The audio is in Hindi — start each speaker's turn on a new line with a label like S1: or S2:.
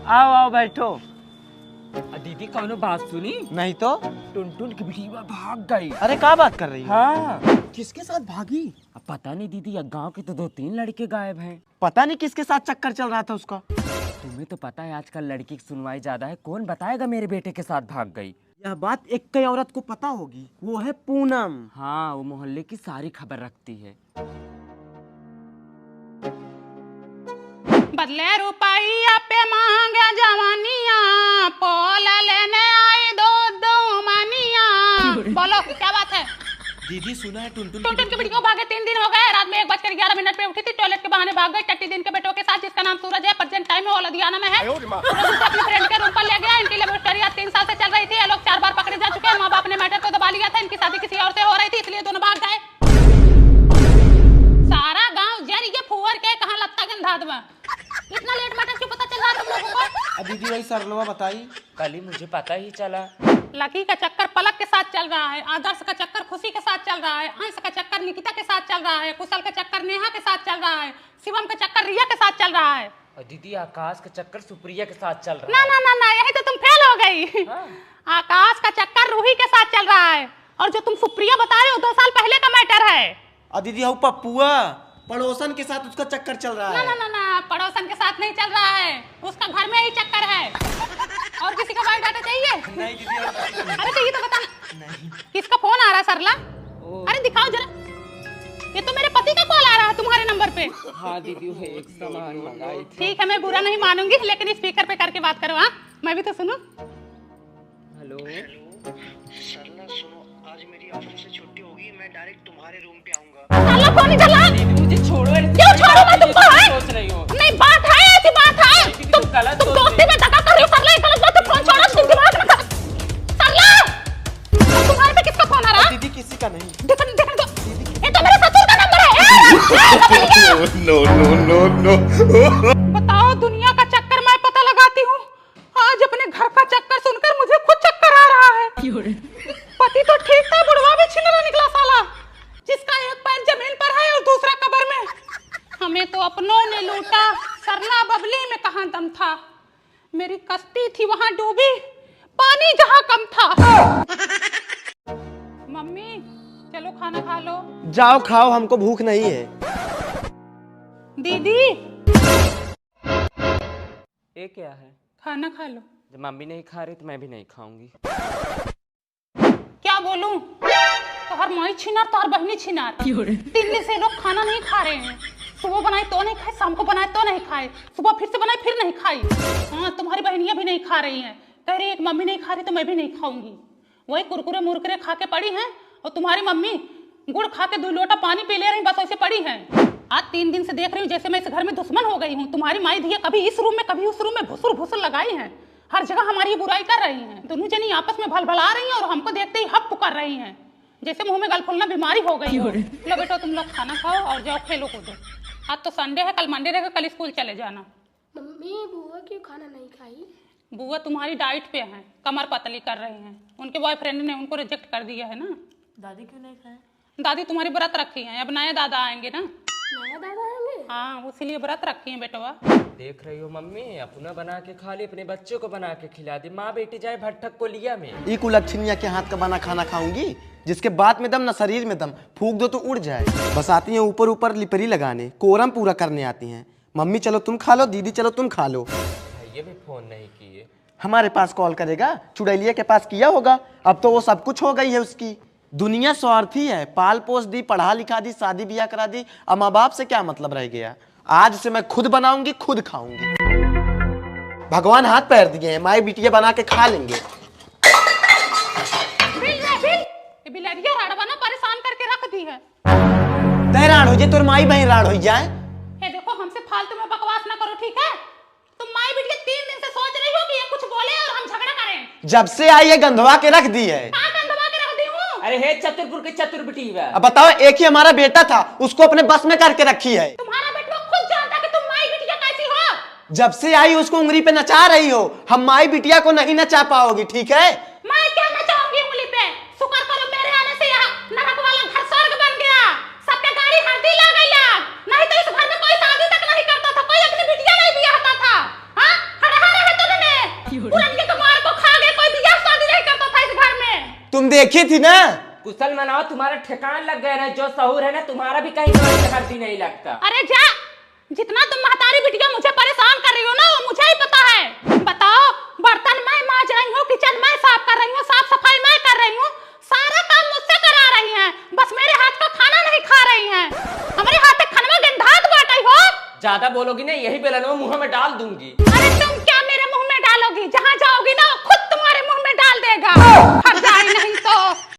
S1: आओ आओ बैठो।
S2: दीदी कौनो बात सुनी?
S1: नहीं तो।
S2: टुनटुन की बिटिया भाग गई।
S1: अरे क्या बात कर रही है?
S2: हाँ,
S1: किसके साथ भागी?
S2: अब पता नहीं दीदी, गांव के तो 2-3 लड़के गायब हैं।
S1: पता नहीं किसके साथ चक्कर चल रहा था उसका।
S2: तुम्हें तो पता है आजकल लड़की की सुनवाई ज्यादा है, कौन बताएगा मेरे बेटे के साथ भाग गई।
S1: यह बात एक कई औरत को पता होगी, वो है पूनम।
S2: हाँ, वो मोहल्ले की सारी खबर रखती है।
S3: बदले रुपया पे मांगे जवानिया, पोला लेने आई दो मानिया। बोलो क्या बात है?
S1: दीदी सुना है टुनटुन
S3: की बेटी को भागे 3 दिन हो गए। रात में 1:11 पे उठी थी, टॉयलेट के बहाने भाग गई। टट्टी दिन के बेटों के साथ, जिसका नाम सूरज है, प्रेजेंट टाइम में वो लुधियाना में है। अपनी फ्रेंड के रूम पर ले गया। इनकी लव स्टोरी 3 साल से चल रही थी। ये लोग 4 बार पकड़े जा चुके हैं। माँ बाप ने मैटर को दबा लिया था। इनकी शादी किसी और से हो रही थी, इसलिए दोनों भाग गए। सारा गाँव जर ये फुवर के कहाँ लगता गंधाद में। इतना लेट मैटर क्यों पता चल रहा तुम लोगों को?
S1: दीदी वही सरलवा बताई।
S2: कल ही मुझे पता ही चला।
S3: लकी का चक्कर पलक के साथ चल रहा है, आदर्श का चक्कर खुशी के साथ चल रहा है, अंश का चक्कर निकिता के साथ चल रहा है, कुशल का चक्कर नेहा के साथ चल रहा है, शिवम का चक्कर रिया के साथ चल रहा है।
S2: और दीदी आकाश का चक्कर सुप्रिया के साथ चल रहा
S3: ना
S2: है।
S3: ना ना ना, यही तो तुम फेल हो गई।
S2: हाँ।
S3: आकाश का चक्कर रूही के साथ चल रहा है, और जो तुम सुप्रिया बता रहे हो 2 साल पहले का मैटर है।
S1: दीदी हूँ पप्पुआ, पड़ोसन के साथ उसका चक्कर चल रहा
S3: ना
S1: है।
S3: ना ना ना, पड़ोसन के साथ नहीं चल रहा है, उसका घर में ही चक्कर है। और किसी का बायोडाटा चाहिए?
S1: नहीं दीदी
S3: अरे चाहिए तो बताना।
S1: नहीं।
S3: किसका फोन आ रहा है सरला? अरे दिखाओ जरा। ये तो मेरे पति का कॉल आ रहा है तुम्हारे नंबर पे।
S2: हाँ दीदी, वो एक सामान मंगाई थी।
S3: ठीक है, मैं बुरा नहीं मानूंगी, लेकिन स्पीकर पे करके बात करो। हाँ, मैं भी तो सुनूं।
S2: हेलो
S4: सरला सुनो, आज मेरी ऑफिस से छुट्टी होगी, मैं डायरेक्ट तुम्हारे रूम पे आऊंगा।
S3: सरला फोन ही चला।
S2: मुझे छोड़ो।
S3: क्यों छोड़ो? मैं तुमको है
S2: सोच रही हो?
S3: नहीं, बात है, ऐसी बात है। तुम दोस्ती में धक्का कर रही हो। सरला गलत बात है, फोन छोड़ो। तुम दिमाग रखा। सरला, अब तुम्हारे पे किसका फोन आ रहा है?
S1: दीदी किसी का नहीं।
S3: देखो देखो, ये तो मेरे ससुर का नंबर है।
S5: No, no, no, no.
S3: बताओ, दुनिया का चक्कर मैं पता लगाती हूँ, आज अपने घर का चक्कर सुनकर मुझे खुद चक्कर आ रहा है। पति तो ठीक था, बुढ़वा भी छिनरा निकला साला, जिसका एक पैर जमीन पर है और दूसरा कब्र में। हमें तो अपनों ने लूटा, सरला बबली में कहाँ दम था। मेरी कश्ती थी वहां डूबी, पानी जहां कम था। मम्मी चलो खाना खा लो।
S1: जाओ खाओ, हमको भूख नहीं है।
S3: दीदी
S2: ये क्या है?
S3: खाना खा लो।
S2: जब मम्मी नहीं खा रही तो मैं भी नहीं खाऊंगी।
S3: क्या बोलूं? तोहर माई छिनार, तोहर बहनी छिनार, 3 दिन से लोग खाना नहीं खा रहे हैं। सुबह बनाए तो नहीं खाए, शाम को बनाए तो नहीं खाए, सुबह फिर से बनाए फिर नहीं खाई। हाँ, तुम्हारी बहनियां भी नहीं खा रही हैं। कह रही एक मम्मी नहीं खा रही तो मैं भी नहीं खाऊंगी। वही कुरकुरे मुरकुरे खा के पड़ी हैं, और तुम्हारी मम्मी गुड़ खा के 2 लोटा पानी पी ले रही, बस ऐसे पड़ी हैं। आज 3 दिन से देख रही हूँ जैसे मैं इस घर में दुश्मन हो गई हूँ। तुम्हारी माई धिया कभी इस रूम में कभी उस रूम में भुसुर भुसुर लगाई हैं। हर जगह हमारी बुराई कर रही हैं। दोनों जनी आपस में भलभला रही हैं और हमको देखते ही हप पुकार रही हैं, जैसे मुंह में गल फूलना बीमारी हो गई हो। लो बेटो, तुम लोग खाना खाओ और जाओ खेलो कूदो। आज तो संडे है, कल मंडे रहेगा, कल स्कूल चले जाना।
S6: मम्मी बुआ क्यों खाना नहीं खाई?
S3: बुआ तुम्हारी डाइट पे हैं, कमर पतली कर रही हैं। उनके बॉयफ्रेंड ने उनको रिजेक्ट कर दिया है ना।
S6: दादी क्यों नहीं खाए?
S3: दादी तुम्हारी व्रत रखी है, अब नए दादा आएंगे ना।
S6: नया दादा आएंगे?
S3: हाँ, इसीलिए व्रत रखी है बेटवा।
S2: देख रही हो मम्मी, अपना बना के खा ली, अपने बच्चों को बना के खिला दी। माँ बेटी जाए भट्ठक को लिया में।
S1: एक उलक्षणिया के हाथ का बना खाना खाऊंगी, जिसके बात में दम ना शरीर में दम। फूक दो तो उड़ जाए। बस आती हैं ऊपर ऊपर लिपरी लगाने, कोरम पूरा करने आती हैं। मम्मी चलो तुम खा लो, दीदी चलो तुम खा लो।
S2: ये भी फोन नहीं किए।
S1: हमारे पास कॉल करेगा, चुड़ैलिया के पास किया होगा। अब तो वो सब कुछ हो गई है उसकी। दुनिया स्वार्थी है, पाल पोस दी, पढ़ा लिखा दी, शादी ब्याह करा दी। अब माँ बाप से क्या मतलब रह गया। आज से मैं खुद बनाऊंगी, खुद खाऊंगी। भगवान हाथ पैर दिए हैं, माई बिटिया बना के खा लेंगे।
S3: बिलरिया राड़वा ना परेशान करके रख दी है।
S1: राड़ हो जाए तो माई बहन राड़ हो जाए।
S3: हे देखो, हमसे फालतू में बकवास ना करो, ठीक है? तुम माई बिटिया 3 दिन से सोच रही हो कि ये कुछ बोले और हम झगड़ा करें।
S1: जब से आई है गंधवा के रख दी है।
S3: कहाँ गंदवा के रख दी हूँ?
S2: अरे हे चतुरपुर के चतुर बेटी है।
S1: अब बताओ, एक ही हमारा बेटा था, उसको अपने बस में करके रखी है।
S3: तुम्हारा बेटवा खुद जानता कि तुम माई बिटिया कैसी हो।
S1: जब से आई उसको उंगली पे नचा रही हो। हम माई बिटिया को नहीं नचा पाओगी, ठीक है?
S3: मैं क्या नचाऊंगी उंगली पे? शुक्र करो मेरे आने से यहाँ नरक वाला घर स्वर्ग बन गया। सबके गाड़ी हल्दी ला गई नहीं तो इस घर में कोई शादी तक नहीं करता था, कोई अपनी बिटिया नहीं बियाहता था। हाँ, हरा रहे तो पुरनिया तो मार को खा गए, कोई बियाह शादी नहीं करता था इस घर में।
S1: तुम देखी थी ना।
S2: कुशल मनाओ, तुम्हारा ठिकान लग गया ना, जो सहूर है ना तुम्हारा भी कहीं हड्डी नहीं लगता।
S3: अरे जा, जितना तुम महतारी बिटिया मुझे परेशान कर रही हो ना वो मुझे ही पता है। बताओ, बर्तन मैं मांज रही हूँ, किचन मैं साफ कर रही हूँ, साफ सफाई मैं कर रही हूँ, सारा काम मुझसे करा रही हैं, बस मेरे हाथ का खाना नहीं खा रही हैं। हमारे हाथ के खाने में गंधात बाटी हो।
S2: ज्यादा बोलोगी ना यही बेलन में मुंह में डाल दूंगी।
S3: अरे तुम क्या मेरे मुंह में डालोगी? जहाँ जाओगी ना खुद तुम्हारे मुंह में डाल देगा।